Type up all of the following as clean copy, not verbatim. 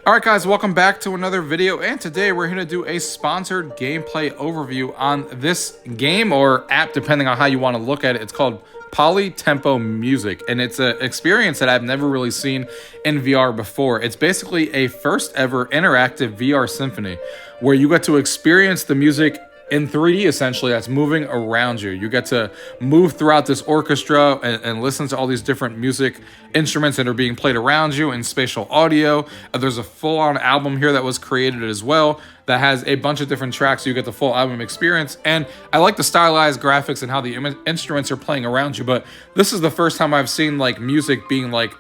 Alright guys, welcome back to another video, and today we're going to do a sponsored gameplay overview on this game or app, depending on how you want to look at it. It's called Polytempo Music, and it's an experience that I've never really seen in VR before. It's basically a first ever interactive VR symphony where you get to experience the music in 3D, essentially, that's moving around you. You get to move throughout this orchestra and listen to all these different music instruments that are being played around you in spatial audio. There's a full-on album here that was created as well that has a bunch of different tracks, so you get the full album experience. And I like the stylized graphics and how the instruments are playing around you, but this is the first time I've seen like music being like,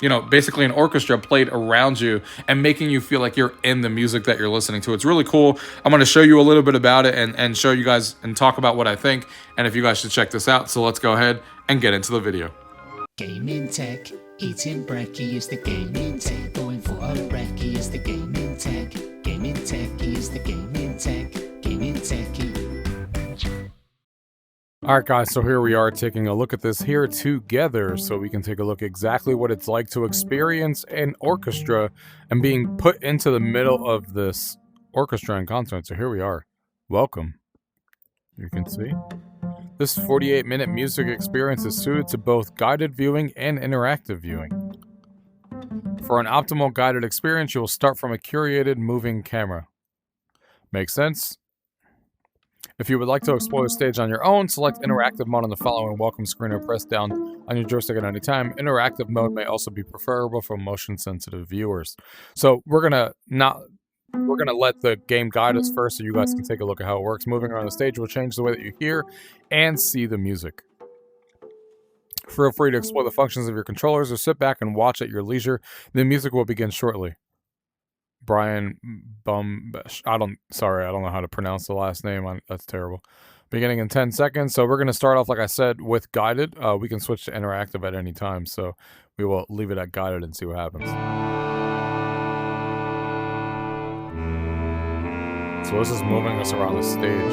you know, basically an orchestra played around you and making you feel like you're in the music that you're listening to. It's really cool. I'm going to show you a little bit about it and show you guys and talk about what I think and if you guys should check this out. So let's go ahead and get into the video. Gaming tech, eating brekkie is the gaming tech. Going for a brekkie is the gaming tech. Gaming techie is the gaming tech. Gaming techie. Alright guys, so here we are taking a look at this here together so we can take a look exactly what it's like to experience an orchestra and being put into the middle of this orchestra and concert. So here we are. Welcome. You can see. This 48-minute music experience is suited to both guided viewing and interactive viewing. For an optimal guided experience, you will start from a curated moving camera. Makes sense? If you would like to explore the stage on your own, select interactive mode on the following welcome screen or press down on your joystick at any time. Interactive mode may also be preferable for motion-sensitive viewers. So we're gonna let the game guide us first so you guys can take a look at how it works. Moving around the stage will change the way that you hear and see the music. Feel free to explore the functions of your controllers or sit back and watch at your leisure. The music will begin shortly. Brian I don't know how to pronounce the last name. That's terrible. Beginning in 10 seconds. So we're going to start off, like I said, with guided. We can switch to interactive at any time. So we will leave it at guided and see what happens. So this is moving us around the stage.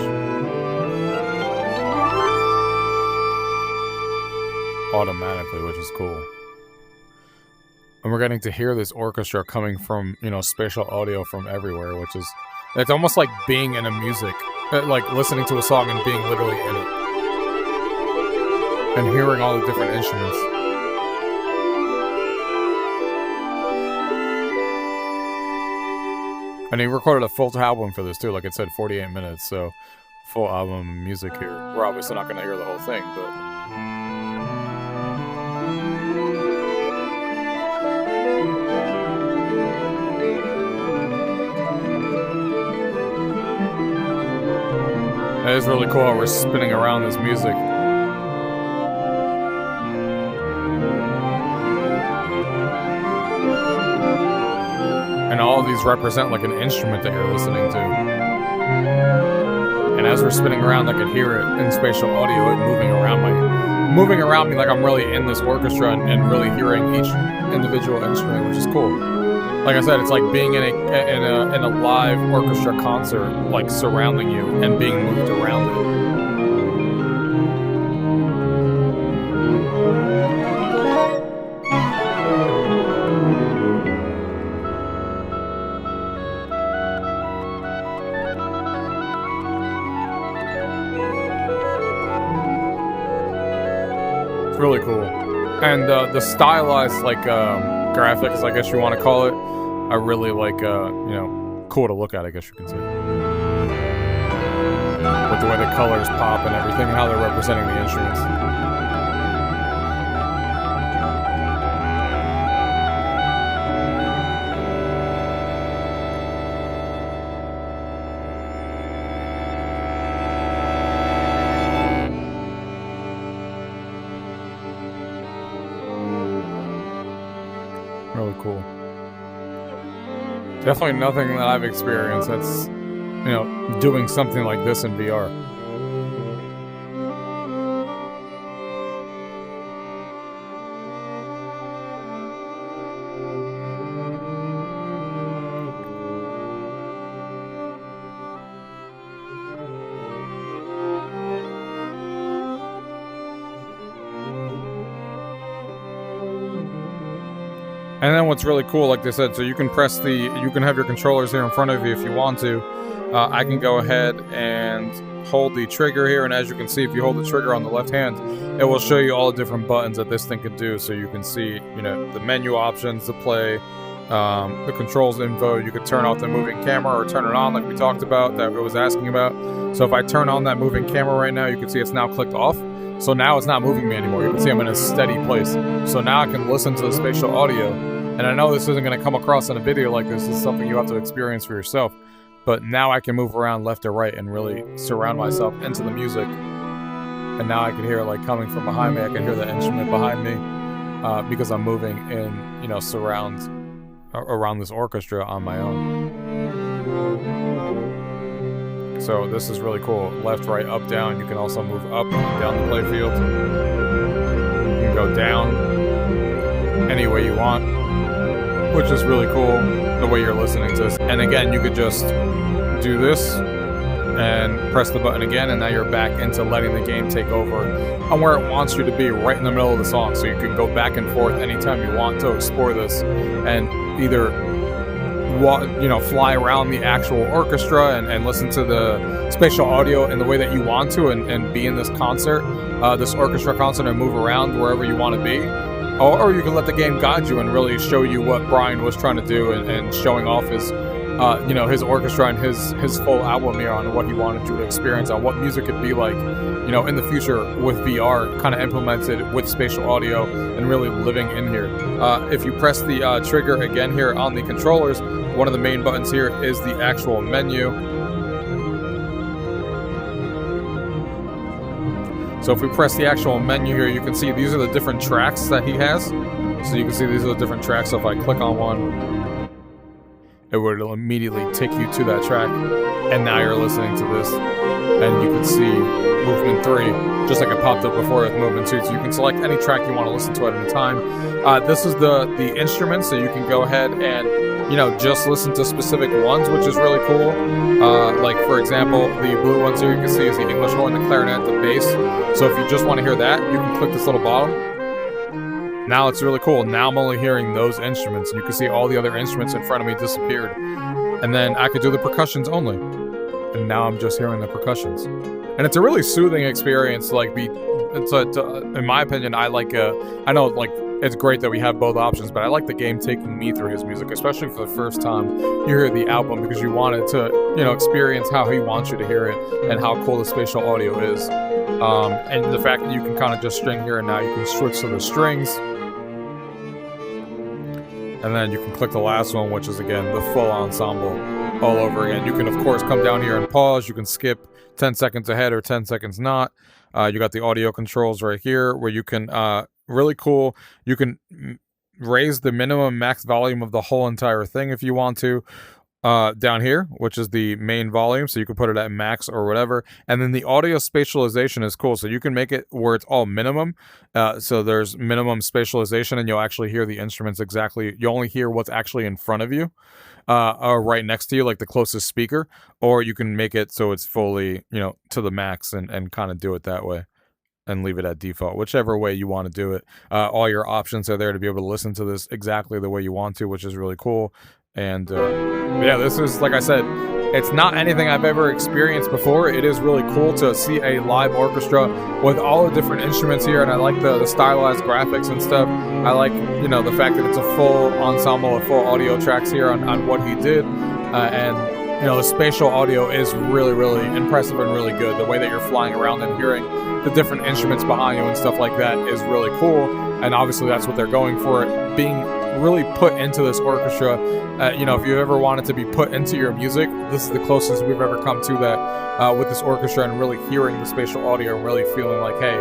Automatically, which is cool. And we're getting to hear this orchestra coming from, you know, spatial audio from everywhere, which is, it's almost like being in a music, like listening to a song and being literally in it. And hearing all the different instruments. And he recorded a full album for this too, like it said, 48 minutes, so full album music here. We're obviously not going to hear the whole thing, but... It is really cool how we're spinning around this music. And all of these represent like an instrument that you're listening to. And as we're spinning around, I could hear it in spatial audio, it moving around me like I'm really in this orchestra and really hearing each individual instrument, which is cool. Like I said, it's like being in a live orchestra concert, like surrounding you and being moved around it. It's really cool, and the stylized like graphics, I guess you want to call it, are really like, you know, cool to look at, I guess you can say. With the way the colors pop and everything, and how they're representing the instruments. Really cool. Definitely nothing that I've experienced that's, you know, doing something like this in VR. And then what's really cool, like they said, so you can you can have your controllers here in front of you if you want to. I can go ahead and hold the trigger here, and as you can see, if you hold the trigger on the left hand, it will show you all the different buttons that this thing can do. So you can see, the menu options, the play, the controls info. You could turn off the moving camera or turn it on, like we talked about, that I was asking about. So if I turn on that moving camera right now, you can see it's now clicked off. So now it's not moving me anymore. You can see I'm in a steady place. So now I can listen to the spatial audio. And I know this isn't going to come across in a video like this. This is something you have to experience for yourself. But now I can move around left or right and really surround myself into the music. And now I can hear it like coming from behind me. I can hear the instrument behind me because I'm moving in, surround around this orchestra on my own. So this is really cool. Left, right, up, down. You can also move up and down the playfield. You can go down any way you want, which is really cool the way you're listening to this. And again, you could just do this and press the button again, and now you're back into letting the game take over on where it wants you to be, right in the middle of the song. So you can go back and forth anytime you want to explore this and either fly around the actual orchestra and listen to the spatial audio in the way that you want to and be in this concert, this orchestra concert, and move around wherever you want to be. Or you can let the game guide you and really show you what Brian was trying to do and showing off his orchestra and his full album here on what he wanted you to experience, on what music could be like, in the future with VR kind of implemented with spatial audio and really living in here. If you press the trigger again here on the controllers, one of the main buttons here is the actual menu. So if we press the actual menu here, you can see these are the different tracks that he has. So you can see these are the different tracks. So if I click on one, it would immediately take you to that track. And now you're listening to this. And you can see movement 3, just like it popped up before with movement 2. So you can select any track you want to listen to at any time. This is the instrument, so you can go ahead and just listen to specific ones, which is really cool. Like, for example, the blue ones here you can see is the English horn, the clarinet, the bass. So if you just want to hear that, you can click this little bottom. Now it's really cool. Now I'm only hearing those instruments. And you can see all the other instruments in front of me disappeared. And then I could do the percussions only. And now I'm just hearing the percussions. And it's a really soothing experience. In my opinion, I know it's great that we have both options, but I like the game taking me through his music, especially for the first time you hear the album, because you wanted to, experience how he wants you to hear it and how cool the spatial audio is. And the fact that you can kind of just string here and now you can switch to the strings. And then you can click the last one, which is, again, the full ensemble all over again. You can, of course, come down here and pause. You can skip 10 seconds ahead or 10 seconds not. You got the audio controls right here where you can, really cool, you can raise the minimum max volume of the whole entire thing if you want to. Down here, which is the main volume, so you can put it at max or whatever. And then the audio spatialization is cool, so you can make it where it's all minimum. So there's minimum spatialization, and you'll actually hear the instruments exactly. You only hear what's actually in front of you, or right next to you, like the closest speaker. Or you can make it so it's fully, to the max and kind of do it that way. And leave it at default, whichever way you want to do it. All your options are there to be able to listen to this exactly the way you want to, which is really cool. And yeah, this is, like I said, it's not anything I've ever experienced before. It is really cool to see a live orchestra with all the different instruments here, and I like the stylized graphics and stuff. I like, the fact that it's a full ensemble of full audio tracks here on what he did. And the spatial audio is really, really impressive and really good. The way that you're flying around and hearing the different instruments behind you and stuff like that is really cool. And obviously that's what they're going for, it being really put into this orchestra. If you ever wanted to be put into your music, this is the closest we've ever come to that with this orchestra, and really hearing the spatial audio and really feeling like, hey,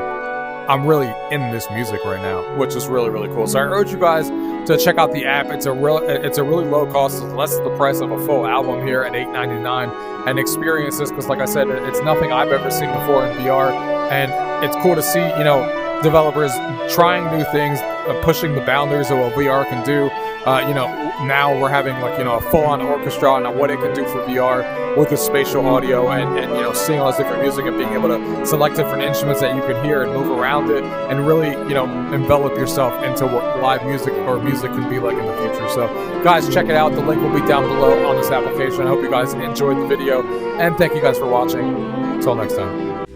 I'm really in this music right now, which is really, really cool. So I urge you guys to check out the app. It's a really low cost. It's less than the price of a full album here at $8.99, and experience this, because like I said, it's nothing I've ever seen before in VR, and it's cool to see, developers trying new things, pushing the boundaries of what VR can do, now we're having like, a full-on orchestra on what it can do for VR with the spatial audio and seeing all this different music and being able to select different instruments that you can hear and move around it and really, envelop yourself into what live music or music can be like in the future. So guys, check it out. The link will be down below on this application. I hope you guys enjoyed the video and thank you guys for watching. Until next time.